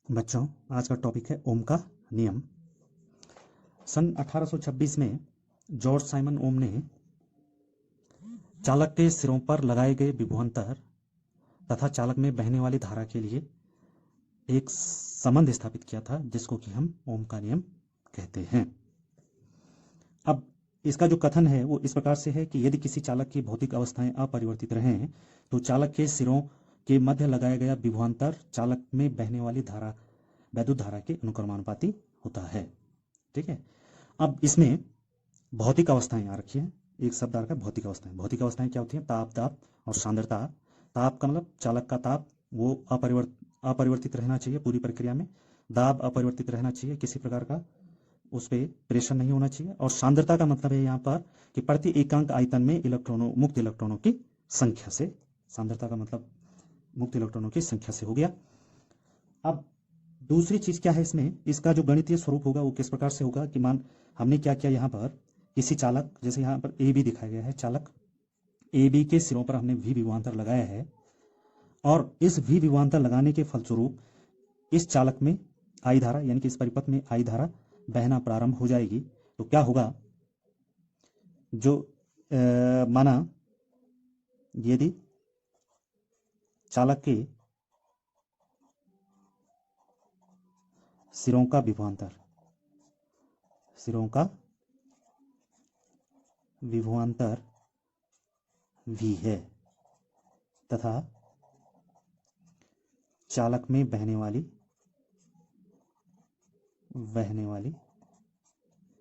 बच्चों, आज का टॉपिक है ओम का नियम। सन 1826 में जॉर्ज साइमन ओम ने चालक के सिरों पर लगाए गए विभवांतर तथा चालक में बहने वाली धारा के लिए एक संबंध स्थापित किया था, जिसको कि हम ओम का नियम कहते हैं। अब इसका जो कथन है वो इस प्रकार से है कि यदि किसी चालक की भौतिक अवस्थाएं अपरिवर्तित रहें तो चालक के सिरों के मध्य लगाया गया विभवांतर चालक में बहने वाली धारा वैद्युत धारा के अनुक्रमानुपाती होता है। ठीक है। अब इसमें भौतिक अवस्थाएं यहाँ रखी है, एक शब्द आ रखा है भौतिक अवस्थाएं। भौतिक अवस्थाएं क्या होती हैं? ताप, दाब और सांद्रता। ताप का मतलब चालक का ताप वो अपरिवर्तित रहना चाहिए पूरी प्रक्रिया में। दाब अपरिवर्तित रहना चाहिए, किसी प्रकार का उस पर प्रेशर नहीं होना चाहिए। और सांद्रता का मतलब है यहाँ पर कि प्रति एकांक आयतन में मुक्त इलेक्ट्रॉनों की संख्या से, सांद्रता का मतलब मुक्त इलेक्ट्रॉनों की संख्या से हो गया। अब दूसरी चीज क्या है इसमें, इसका जो गणितीय स्वरूप होगा वो किस प्रकार से होगा कि मान हमने क्या किया यहाँ पर, किसी चालक, जैसे यहाँ पर ए बी दिखाया गया है, चालक ए बी के सिरों पर हमने वी विभवांतर लगाया है और इस वी विभवांतर लगाने के फलस्वरूप इस चालक में आई धारा यानी कि इस परिपथ में आई धारा बहना प्रारंभ हो जाएगी। तो क्या होगा, जो माना यदि चालक के सिरों का विभवांतर V है तथा चालक में बहने वाली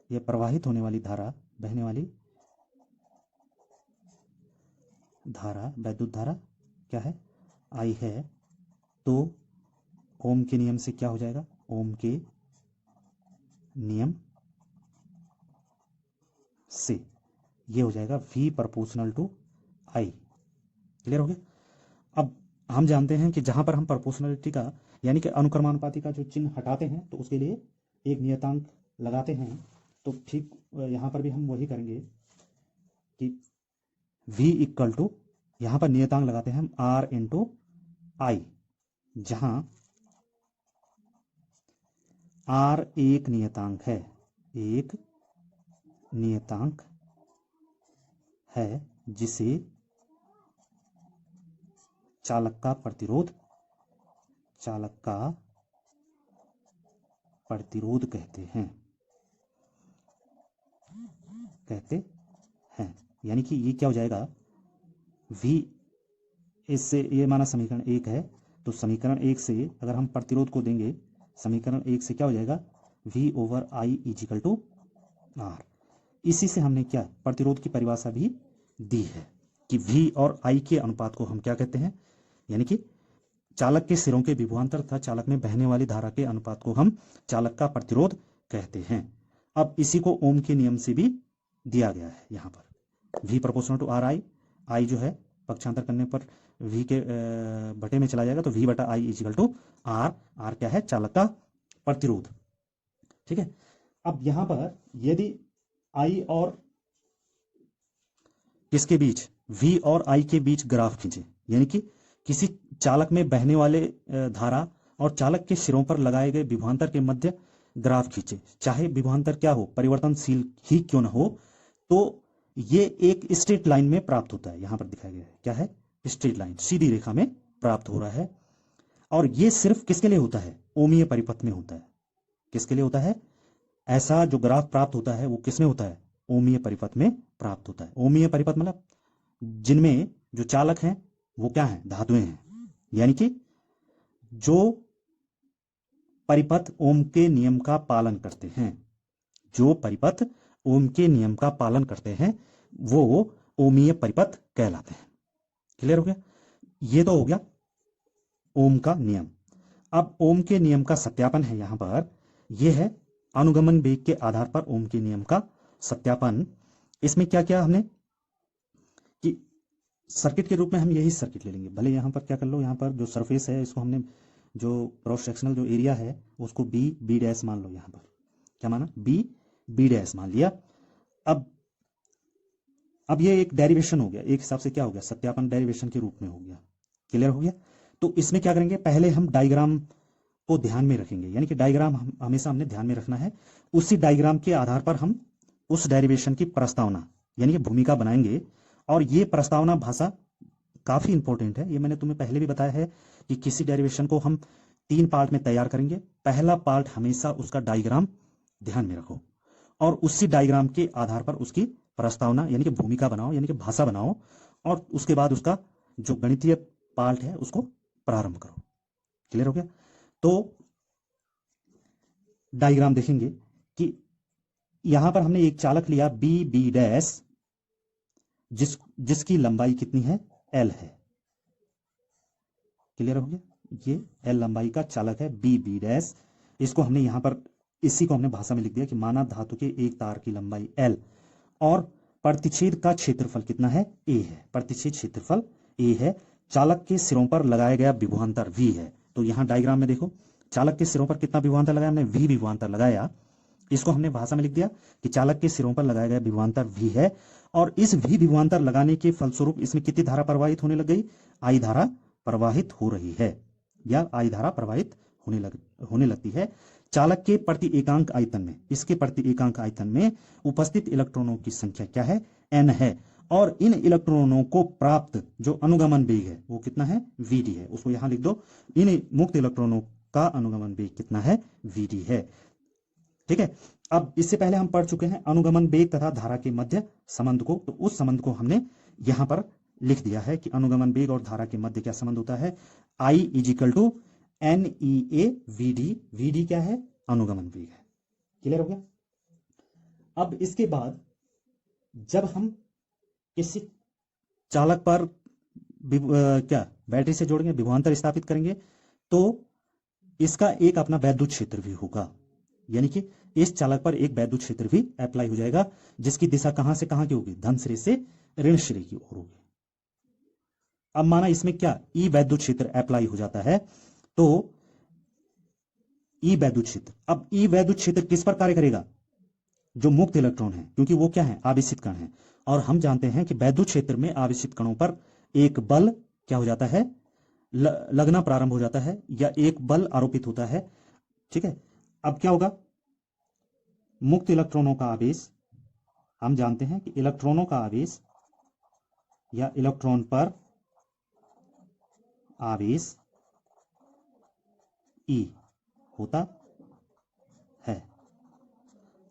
या प्रवाहित होने वाली धारा, बहने वाली धारा वैद्युत धारा क्या है? I है। तो ओम के नियम से क्या हो जाएगा? ओम के नियम से ये हो जाएगा V proportional to I। Clear हो गया? अब हम जानते हैं कि जहां पर हम प्रोपोर्शनलिटी का यानी कि अनुक्रमानुपाती का जो चिन्ह हटाते हैं तो उसके लिए एक नियतांक लगाते हैं। तो ठीक यहां पर भी हम वही करेंगे कि V इक्वल टू, यहां पर नियतांक लगाते हैं हम R इंटू I, जहां R एक नियतांक है, जिसे चालक का प्रतिरोध कहते हैं। यानी कि ये क्या हो जाएगा, V, इससे ये माना समीकरण 1 है, तो समीकरण 1 से अगर हम प्रतिरोध को देंगे, समीकरण 1 से क्या हो जाएगा, V over I equal to R। इसी से हमने क्या प्रतिरोध की परिभाषा भी दी है कि V और I के अनुपात को हम क्या कहते हैं, यानी कि चालक के सिरों के विभवांतर तथा चालक में बहने वाली धारा के अनुपात को हम चालक का प्रतिरोध कहते हैं। अब इसी को ओम के नियम से भी दिया गया है। यहाँ पर V proportional to RI, I जो है पक्षांतर करने पर V के बटे में चला जाएगा, तो V बटा I equal to R। R क्या है? चालक का प्रतिरोध। ठीक है। अब यहां पर यदि I और किसके बीच, V और I के बीच ग्राफ खींचे, यानी कि किसी चालक में बहने वाले धारा और चालक के सिरों पर लगाए गए विभवांतर के मध्य ग्राफ खींचे, चाहे विभवांतर क्या हो, परिवर्तनशील ही क्यों न हो, तो ये एक स्ट्रेट लाइन में प्राप्त होता है। यहां पर दिखाया गया है क्या है, स्ट्रेट लाइन, सीधी रेखा में प्राप्त हो रहा है। और ये सिर्फ किसके लिए होता है? ओमीय परिपथ में होता है। किसके लिए होता है? ऐसा जो ग्राफ प्राप्त होता है वो किसमें होता है? ओमीय परिपथ में प्राप्त होता है। ओमीय परिपथ मतलब जिनमें जो चालक हैं वो क्या है? धातुएं हैं। यानी कि जो परिपथ ओम के नियम का पालन करते हैं, वो ओमीय परिपथ कहलाते हैं। क्लियर हो गया? ये तो हो गया ओम का नियम। अब ओम के नियम का सत्यापन है यहां पर, यह है अनुगमन वेग के आधार पर ओम के नियम का सत्यापन। इसमें क्या किया हमने कि सर्किट के रूप में हम यही सर्किट ले लेंगे, भले यहां पर क्या कर लो, यहां पर जो सरफेस है इसको हमने जो क्रॉस सेक्शनल जो एरिया है उसको बी डैश मान लो। यहां पर क्या माना? बी डैश मान लिया। अब ये एक डेरिवेशन हो गया, एक हिसाब से क्या हो गया, सत्यापन डेरिवेशन के रूप में हो गया। क्लियर हो गया? तो इसमें क्या करेंगे, पहले हम डायग्राम को ध्यान में रखेंगे, यानी कि डायग्राम हमेशा हमने ध्यान में रखना है। उसी डायग्राम के आधार पर हम उस डेरिवेशन की प्रस्तावना यानी कि भूमिका बनाएंगे। और ये प्रस्तावना भाषा काफी इंपॉर्टेंट है। ये मैंने तुम्हें पहले भी बताया है कि किसी डेरिवेशन को हम 3 पार्ट में तैयार करेंगे। पहला पार्ट हमेशा उसका डायग्राम ध्यान में रखो और उसी डायग्राम के आधार पर उसकी प्रस्तावना यानी कि भूमिका बनाओ, यानी कि भाषा बनाओ, और उसके बाद उसका जो गणितीय पार्ट है उसको प्रारंभ करो। क्लियर हो गया? तो डायग्राम देखेंगे कि यहां पर हमने एक चालक लिया बी बी डैश, जिसकी लंबाई कितनी है? एल है। क्लियर हो गया? ये एल लंबाई का चालक है बी बी डैश। इसको हमने यहां पर इसी को हमने भाषा में लिख दिया कि माना धातु के एक तार की लंबाई एल और प्रतिच्छेद का क्षेत्रफल कितना है? ए है। प्रतिच्छेद क्षेत्रफल ए है। चालक के सिरों पर लगाया गया विभवांतर वी है। तो यहां डायग्राम में देखो, चालक के सिरों पर कितना विभवांतर लगाया हमने? वी विभवांतर लगाया। इसको हमने भाषा में लिख दिया कि चालक के सिरों पर लगाया गया विभवांतर वी है और इस वी विभवांतर लगाने के फलस्वरूप इसमें कितनी धारा प्रवाहित होने लग गई? आई धारा प्रवाहित हो रही है या आई धारा प्रवाहित होने लगती है। चालक के प्रति एकांक आयतन में, इसके प्रति एकांक आयतन में उपस्थित इलेक्ट्रॉनों की संख्या क्या है? एन है। और इन इलेक्ट्रॉनों को प्राप्त जो अनुगमन वेग है वो कितना है? वीडी है। उसको यहां लिख दो, इन मुक्त इलेक्ट्रॉनों का अनुगमन वेग कितना है? वीडी है। ठीक है। अब इससे पहले हम पढ़ चुके हैं अनुगमन वेग तथा धारा के मध्य संबंध को, तो उस संबंध को हमने यहां पर लिख दिया है कि अनुगमन वेग और धारा के मध्य क्या संबंध होता है? I equal to N E A V D. V D क्या है? अनुगमन वेग है। क्लियर हो गया? अब इसके बाद जब हम किसी चालक पर क्या बैटरी से जोड़ेंगे, विभवांतर स्थापित करेंगे, तो इसका एक अपना वैद्युत क्षेत्र भी होगा, यानी कि इस चालक पर एक वैद्युत क्षेत्र भी अप्लाई हो जाएगा, जिसकी दिशा कहां से कहां की होगी? धन श्रेणी से ऋण श्रेणी की ओर होगी। अब माना इसमें क्या ई वैद्युत क्षेत्र अप्लाई हो जाता है, तो ई वैद्युत क्षेत्र, अब ई वैद्युत क्षेत्र किस पर कार्य करेगा? जो मुक्त इलेक्ट्रॉन है, क्योंकि वो क्या है? आवेशित कण है। और हम जानते हैं कि वैद्युत क्षेत्र में आवेशित कणों पर एक बल क्या हो जाता है? लगना प्रारंभ हो जाता है या एक बल आरोपित होता है। ठीक है। अब क्या होगा? मुक्त इलेक्ट्रॉनों का आवेश, हम जानते हैं कि इलेक्ट्रॉनों का आवेश या इलेक्ट्रॉन पर आवेश ई होता है।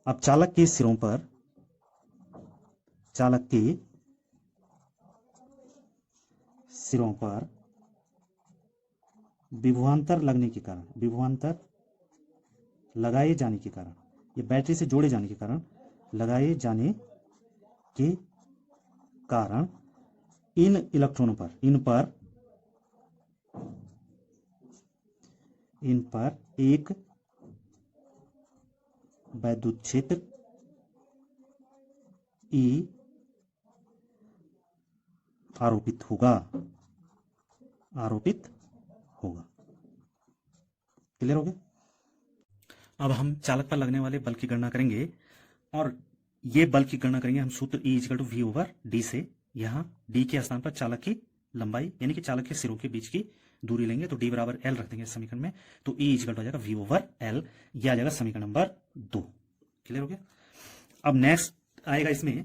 अब चालक के सिरों पर, चालक के सिरों पर विभवांतर लगने के कारण, विभवांतर लगाए जाने के कारण, ये बैटरी से जोड़े जाने के कारण, लगाए जाने के कारण इन इलेक्ट्रॉनों पर, इन पर एक वैद्युत क्षेत्र ई आरोपित होगा, आरोपित होगा। क्लियर हो गया? अब हम चालक पर लगने वाले बल की गणना करेंगे और ये बल की गणना करेंगे हम सूत्र E equal to V over D से। यहाँ डी के स्थान पर चालक की लंबाई यानी कि चालक के सिरों के बीच की दूरी लेंगे, तो डी बराबर एल रख देंगे समीकरण में, तो E इक्वल टू हो जाएगा वी ओवर एल। ये आ जाएगा समीकरण नंबर 2। क्लियर हो गया? अब नेक्स्ट आएगा इसमें,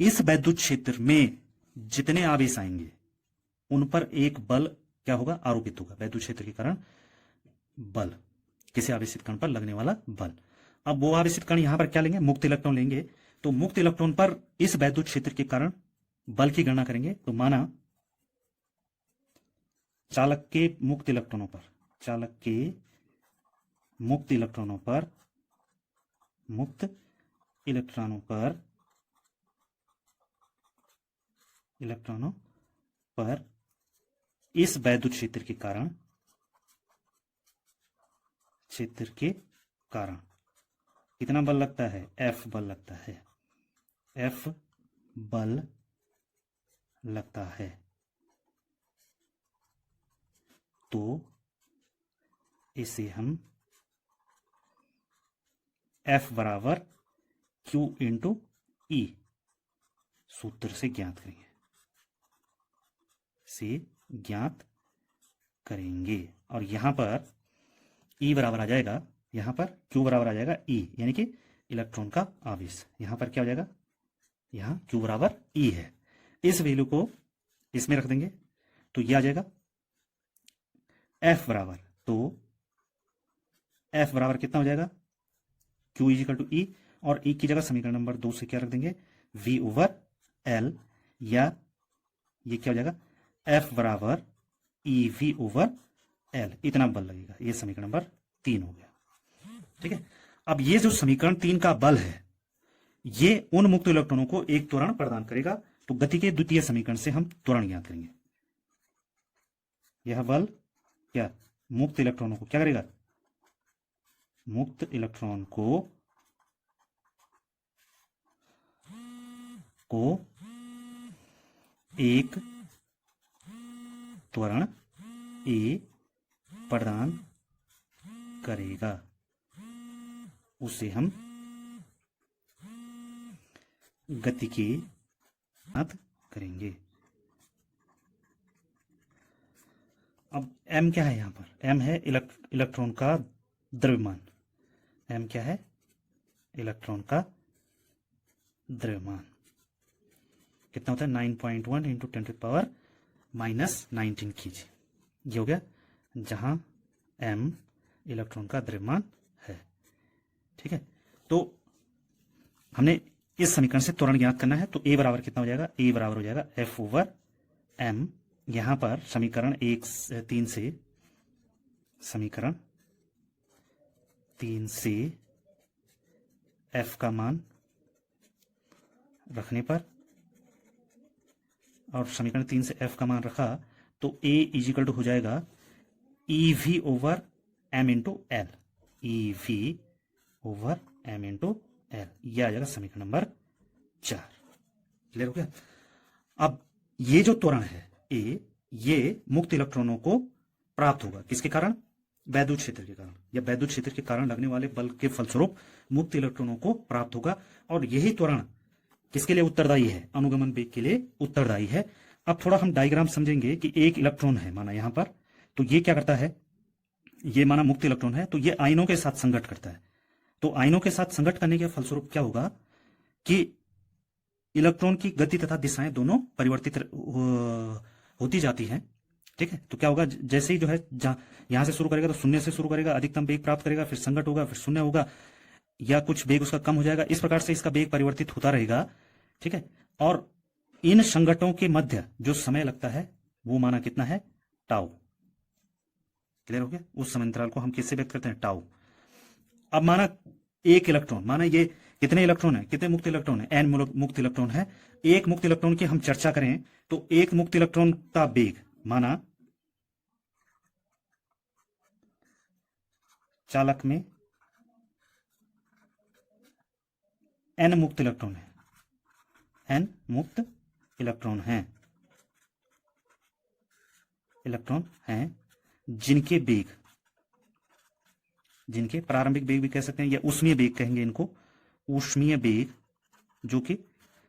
इस वैद्युत क्षेत्र में जितने आवेश आएंगे उन पर एक बल क्या होगा? आरोपित होगा। वैद्युत क्षेत्र के कारण बल, किसी आवेशित कण पर लगने वाला बल। अब वो आवेशित कण यहां पर क्या लेंगे? मुक्त इलेक्ट्रॉन लेंगे। तो मुक्त इलेक्ट्रॉन पर इस वैद्युत क्षेत्र के कारण बल की गणना करेंगे। तो माना चालक के मुक्त इलेक्ट्रॉनों पर, चालक के मुक्त इलेक्ट्रॉनों पर, मुक्त इलेक्ट्रॉनों पर, इलेक्ट्रॉनों पर इस वैद्युत क्षेत्र के कारण, क्षेत्र के कारण कितना बल लगता है? F बल लगता है। F बल लगता है। तो इसे हम F बराबर Q इंटू E सूत्र से ज्ञात करेंगे, से ज्ञात करेंगे। और यहां पर ई बराबर आ जाएगा यहाँ पर, क्यू बराबर आ जाएगा ई, यानी कि इलेक्ट्रॉन का आवेश। यहाँ पर क्या हो जाएगा, यहाँ क्यू बराबर ई है, इस वैल्यू को इसमें रख देंगे तो ये आ जाएगा एफ बराबर, तो एफ बराबर कितना हो जाएगा, क्यू इज इक्वल टू ई, और ई की जगह समीकरण नंबर 2 से क्या रख देंगे, वी ओवर एल, या ये क्या हो जाएगा, एफ बराबर ई वी ओवर एल, इतना बल लगेगा। ये समीकरण नंबर 3 हो गया। ठीक है, अब ये जो समीकरण 3 का बल है, ये उन मुक्त इलेक्ट्रॉनों को एक त्वरण प्रदान करेगा। तो गति के द्वितीय समीकरण से हम त्वरण ज्ञात करेंगे। यह बल क्या मुक्त इलेक्ट्रॉनों को क्या करेगा, मुक्त इलेक्ट्रॉन को एक त्वरण ए प्रदान करेगा, उसे हम गति के साथ करेंगे। अब m क्या है, यहां पर m है इलेक्ट्रॉन का द्रव्यमान। m क्या है, इलेक्ट्रॉन का द्रव्यमान कितना होता है, 9.1 इंटू 10⁻⁻19 kg। ये हो गया जहां m इलेक्ट्रॉन का द्रव्यमान है। ठीक है, तो हमने इस समीकरण से त्वरण ज्ञात करना है। तो a बराबर कितना हो जाएगा, a बराबर हो जाएगा f ओवर m। यहां पर समीकरण 3 से, समीकरण 3 से f का मान रखने पर, और समीकरण 3 से f का मान रखा तो a इजिकल टू हो जाएगा E V over m into L, E V over m into L, यह आ जाएगा समीकरण नंबर 4। क्लियर हो गया। अब ये जो त्वरण है ए, ये मुक्त इलेक्ट्रॉनों को प्राप्त होगा किसके कारण, वैद्युत क्षेत्र के कारण, या वैद्युत क्षेत्र के कारण लगने वाले बल के फलस्वरूप मुक्त इलेक्ट्रॉनों को प्राप्त होगा। और यही त्वरण किसके लिए उत्तरदायी है, अनुगमन वेग के लिए उत्तरदायी है। अब थोड़ा हम डायग्राम समझेंगे कि एक इलेक्ट्रॉन है माना यहां पर, तो ये क्या करता है, ये माना मुक्त इलेक्ट्रॉन है, तो ये आयनों के साथ संघट करता है। तो आयनों के साथ संघट करने के फलस्वरूप क्या होगा कि इलेक्ट्रॉन की गति तथा दिशाएं दोनों परिवर्तित होती जाती हैं। ठीक है, तो क्या होगा, जैसे ही जो है यहां से शुरू करेगा तो शून्य से शुरू करेगा, अधिकतम वेग प्राप्त करेगा, फिर संघट होगा, फिर शून्य होगा, या कुछ वेग उसका कम हो जाएगा। इस प्रकार से इसका वेग परिवर्तित होता रहेगा। ठीक है, और इन संघटों के मध्य जो समय लगता है वो माना कितना है, टाउ। क्लियर हो गया, उस समय अंतराल को हम किससे व्यक्त करते हैं, टाउ। अब माना एक इलेक्ट्रॉन, माना ये कितने इलेक्ट्रॉन है, कितने मुक्त इलेक्ट्रॉन है, एन मुक्त इलेक्ट्रॉन है। एक मुक्त इलेक्ट्रॉन की हम चर्चा करें तो एक मुक्त इलेक्ट्रॉन का वेग, माना चालक में एन मुक्त इलेक्ट्रॉन है, एन मुक्त इलेक्ट्रॉन हैं जिनके वेग, जिनके प्रारंभिक वेग भी कह सकते हैं या ऊष्मीय वेग कहेंगे इनको, ऊष्मीय वेग जो कि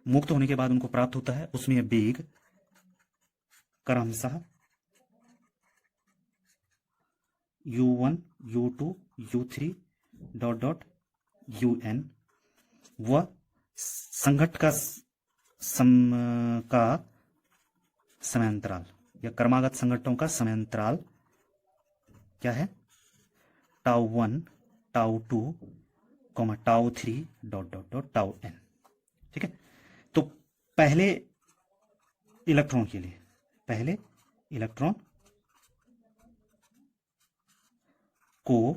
मुक्त होने के बाद उनको प्राप्त होता है, ऊष्मीय वेग क्रमशः u1 u2 u3 dot dot un, वह संघट का समयांतराल या क्रमागत संघटनों का समयांतराल क्या है, tau 1 tau 2 tau 3 dot dot dot tau n। ठीक है, तो पहले इलेक्ट्रॉन के लिए, पहले इलेक्ट्रॉन को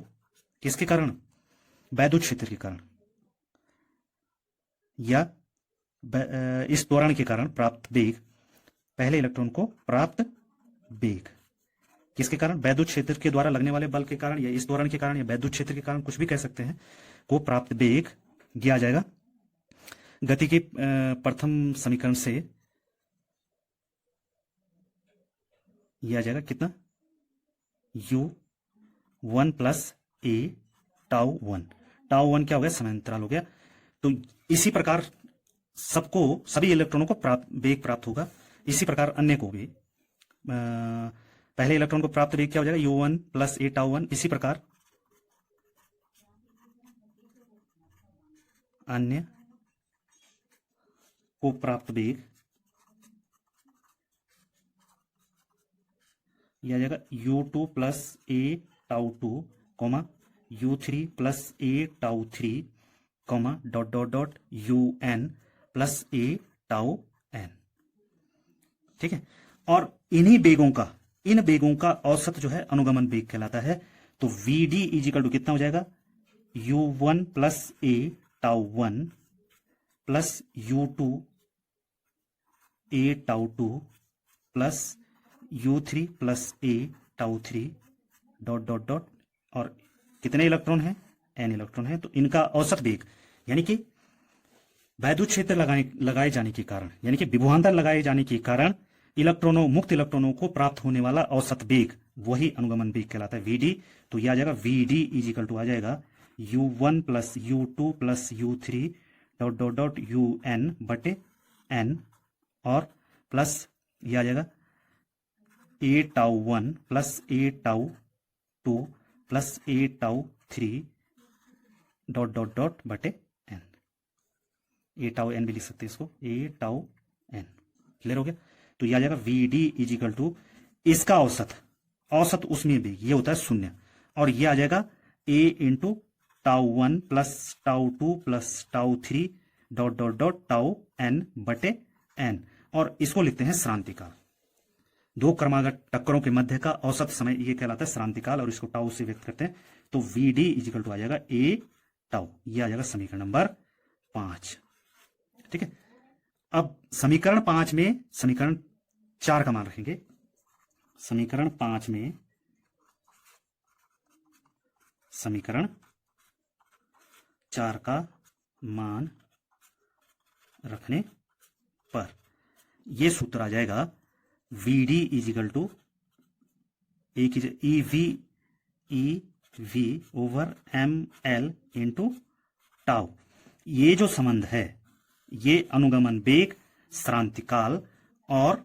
किसके कारण, वैद्युत क्षेत्र के कारण या इस त्वरण के कारण प्राप्त वेग, पहले इलेक्ट्रॉन को प्राप्त वेग किसके कारण, वैद्युत क्षेत्र के द्वारा लगने वाले बल के कारण या इस त्वरण के कारण या वैद्युत क्षेत्र के कारण, कुछ भी कह सकते हैं, को प्राप्त वेग दिया जाएगा गति के प्रथम समीकरण से। यह आ जाएगा कितना, u1 plus a tau 1, tau 1 क्या हो गया, समयांतराल हो गया। तो इसी प्रकार सबको, सभी इलेक्ट्रॉनों को वेग प्राप्त होगा। इसी प्रकार अन्य को भी, पहले इलेक्ट्रॉन को प्राप्त वेग क्या हो जाएगा, u1 प्लस ए टाउ 1। इसी प्रकार अन्य को प्राप्त वेग यह आ जाएगा u2 plus a tau 2 comma u3 plus a tau 3 comma dot dot dot un plus a tau n। ठीक है, और इन्हीं वेगों का, इन वेगों का औसत जो है अनुगमन वेग कहलाता है। तो vd इजिकल टू कितना हो जाएगा, u1 plus a tau 1 plus u2 A tau 2 plus u3 plus a tau 3 dot dot dot, और कितने इलेक्ट्रॉन हैं, n इलेक्ट्रॉन है। तो इनका औसत वेग यानी कि वैद्युत क्षेत्र लगाए जाने के कारण, यानी कि विभवांतर लगाए जाने के कारण इलेक्ट्रॉनों, मुक्त इलेक्ट्रॉनों को प्राप्त होने वाला औसत वेग, वही अनुगमन वेग कहलाता है vd। तो यह आ जाएगा vd इजिकल टू आ जाएगा u1 plus u2 plus u3 dot dot dot un बटे n, और प्लस यह आ जाएगा ए tau 1 plus a tau 2 plus a tau 3 dot dot dot बटे n। ए टाउ n भी लिख सकते हैं इसको, ए टाउ n। क्लियर हो गया। तो यह आ जाएगा vd इजिकल टू इसका औसत, औसत उसमें भी ये होता है 0, और यह आ जाएगा a into tau 1 plus tau 2 plus tau 3 dot dot dot tau n बटे n, और इसको लिखते हैं श्रांतिकाल। दो क्रमागत टक्करों के मध्य का औसत समय ये कहलाता है श्रांतिकाल, और इसको टाउ से व्यक्त करते हैं। तो vd इजिकल टू आ जाएगा a टाउ। ये आ जाएगा समीकरण नंबर 5। ठीक है, अब समीकरण 5 में समीकरण 4 का मान रखेंगे। समीकरण 5 में समीकरण 4 का मान रखने पर यह सूत्र आ जाएगा vd equal to EV over ml into tau. ये जो संबंध है ये अनुगमन वेग, श्रांतिकाल और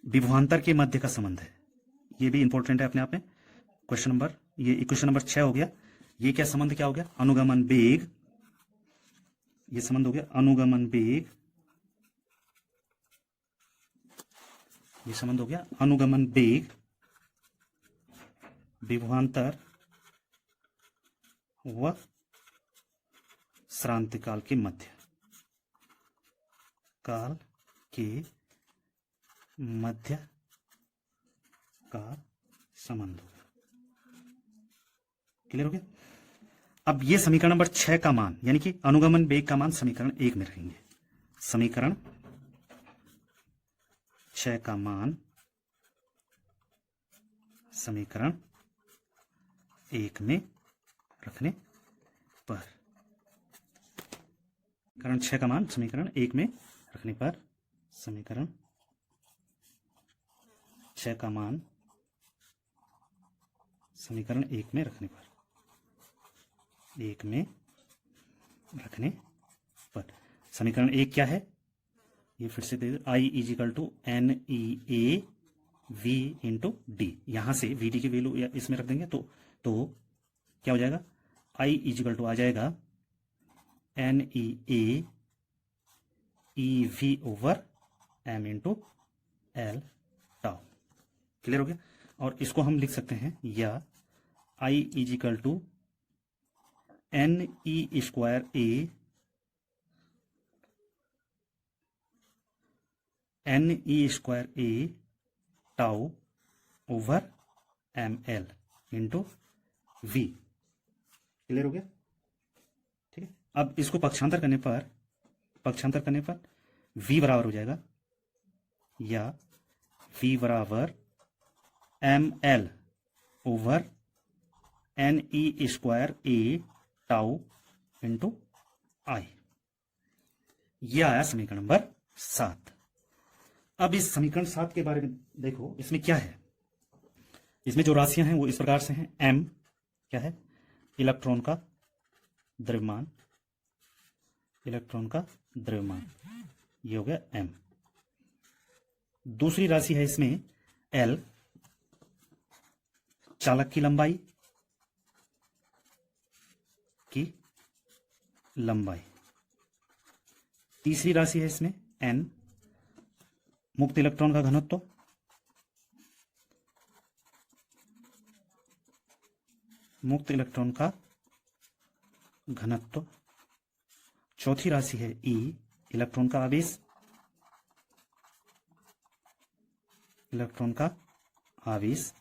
विभवांतर के मध्य का संबंध है। ये भी इंपॉर्टेंट है अपने आप में। क्वेश्चन नंबर, ये इक्वेशन नंबर 6 हो गया। ये क्या संबंध क्या हो गया, अनुगमन वेग, ये संबंध हो गया अनुगमन वेग, ये संबंध हो गया अनुगमन वेग विभवांतर व श्रांतिकाल के मध्य, काल के मध्य का संबंध होगा। क्लियर हो गया। अब ये समीकरण नंबर 6 का मान, यानी कि अनुगमन वेग का मान समीकरण 1 में रखेंगे। समीकरण 6 का मान समीकरण 1 में रखने पर, समीकरण 6 का मान समीकरण 1 में रखने पर, समीकरण 6 का मान समीकरण 1 में रखने पर, 1 में रखने पर समीकरण 1 क्या है, ये फिर से दे दो, I equal to NEA V into D. यहां से VD की वैल्यू इसमें रख देंगे तो क्या हो जाएगा, I इजिकल टू आ जाएगा NEA EV over M into L tau. Clear हो गया। और इसको हम लिख सकते हैं, या I equal to NE square A NE square A tau over ML into V। Clear हो गया। ठीक है, अब इसको पक्षांतर करने पर V बराबर हो जाएगा, या V बराबर ML over NE square A tau into I। यह आया समीकरण नंबर 7। अब इस समीकरण 7 के बारे में देखो, इसमें क्या है, इसमें जो राशियां हैं वो इस प्रकार से हैं। M क्या है, इलेक्ट्रॉन का द्रव्यमान, इलेक्ट्रॉन का द्रव्यमान, ये हो गया M। दूसरी राशि है इसमें L, चालक की लंबाई, तीसरी राशि है इसमें n, मुक्त इलेक्ट्रॉन का घनत्व, मुक्त इलेक्ट्रॉन का घनत्व। चौथी राशि है E, इलेक्ट्रॉन का आवेश, इलेक्ट्रॉन का आवेश।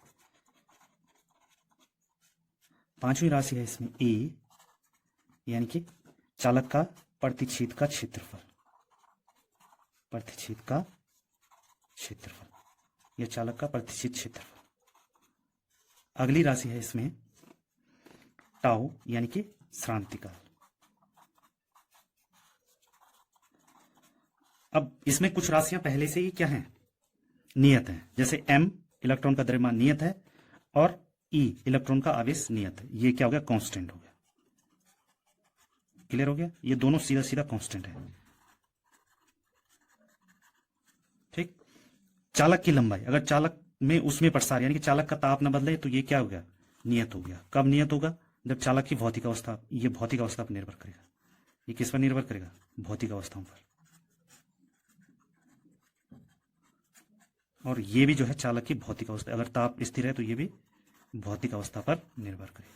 पांचवी राशि है इसमें E, यानी कि चालक का प्रतिच्छेद का क्षेत्रफल, प्रतिच्छेद का क्षेत्रफल, यह चालक का प्रतिच्छेद क्षेत्रफल। अगली राशि है इसमें टाउ, यानी कि श्रांति काल। अब इसमें कुछ राशियां पहले से ही क्या हैं, नियत है। जैसे m, इलेक्ट्रॉन का द्रव्यमान नियत है, और E, इलेक्ट्रॉन का आवेश नियत है। ये क्या हो गया, कांस्टेंट हो गया। क्लियर हो गया, ये दोनों सीधा सीधा कांस्टेंट है। ठीक। चालक की लंबाई, अगर चालक में उसमें प्रसार यानी कि चालक का ताप न बदले तो ये क्या हो गया, नियत हो गया। कब नियत होगा, जब चालक की भौतिक अवस्था, ये भौतिक अवस्था पर निर्भर करेगा। ये किस पर निर्भर करेगा, भौतिक अवस्थाओं पर। और ये भी जो है चालक की भौतिक अवस्था, अगर ताप स्थिर है तो ये भी भौतिक अवस्था पर निर्भर करेगा।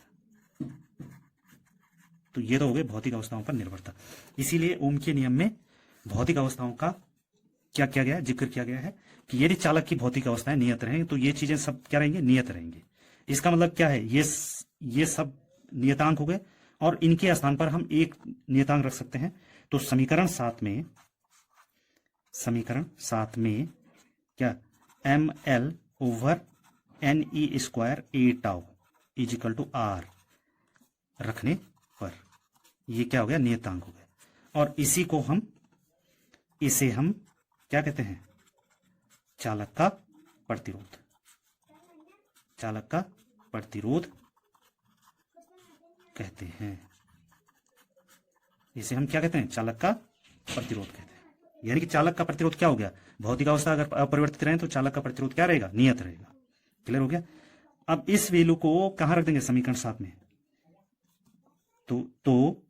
तो ये तो हो गए भौतिक अवस्थाओं पर निर्भरता। इसीलिए ओम के नियम में भौतिक अवस्थाओं का क्या किया गया है, जिक्र किया गया है कि यदि चालक की भौतिक अवस्थाएं नियत रहेंगे तो ये चीजें सब क्या रहेंगे, नियत रहेंगे। इसका मतलब क्या है, ये सब नियतांक हो गए, और इनके स्थान पर हम एक नियतांक रख सकते हैं। तो समीकरण 7 में क्या, ml/ne² a tau equal to r रखने पर ये क्या हो गया, नियतांक हो गया। और इसे हम क्या कहते हैं, चालक का प्रतिरोध, चालक का प्रतिरोध कहते हैं। इसे हम क्या कहते हैं, चालक का प्रतिरोध कहते हैं। यानी कि चालक का प्रतिरोध क्या हो गया, भौतिक अवस्था अगर अपरिवर्तित रहे तो चालक का प्रतिरोध क्या रहेगा, नियत रहेगा। क्लियर हो गया। अब इस वैल्यू को कहां रख देंगे, समीकरण 7 में। तो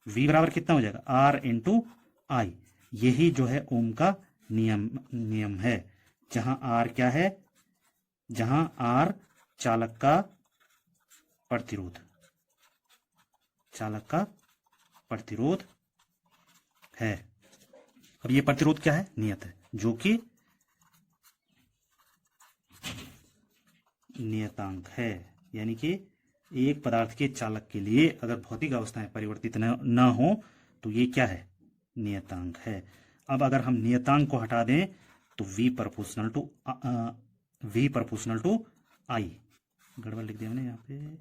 V बराबर कितना हो जाएगा, R इंटू आई। यही जो है ओम का नियम है, जहां R क्या है, जहां R चालक का प्रतिरोध, चालक का प्रतिरोध है। अब ये प्रतिरोध क्या है, नियत है, जो कि नियतांक है। यानी कि एक पदार्थ के चालक के लिए अगर भौतिक अवस्थाएं परिवर्तित न हो तो ये क्या है, नियतांक है। अब अगर हम नियतांक को हटा दें तो V प्रोपोर्शनल टू आई, गड़बड़ लिख दिया मैंने यहाँ पे,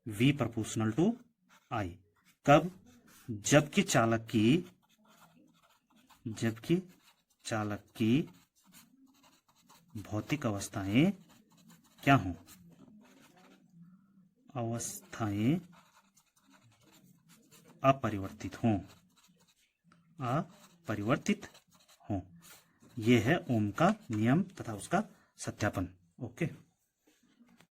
V प्रोपोर्शनल टू आई। कब, जबकि चालक की भौतिक अवस्थाएं क्या हों, अवस्थाएं अपरिवर्तित हों। यह है ओम का नियम तथा उसका सत्यापन। ओके।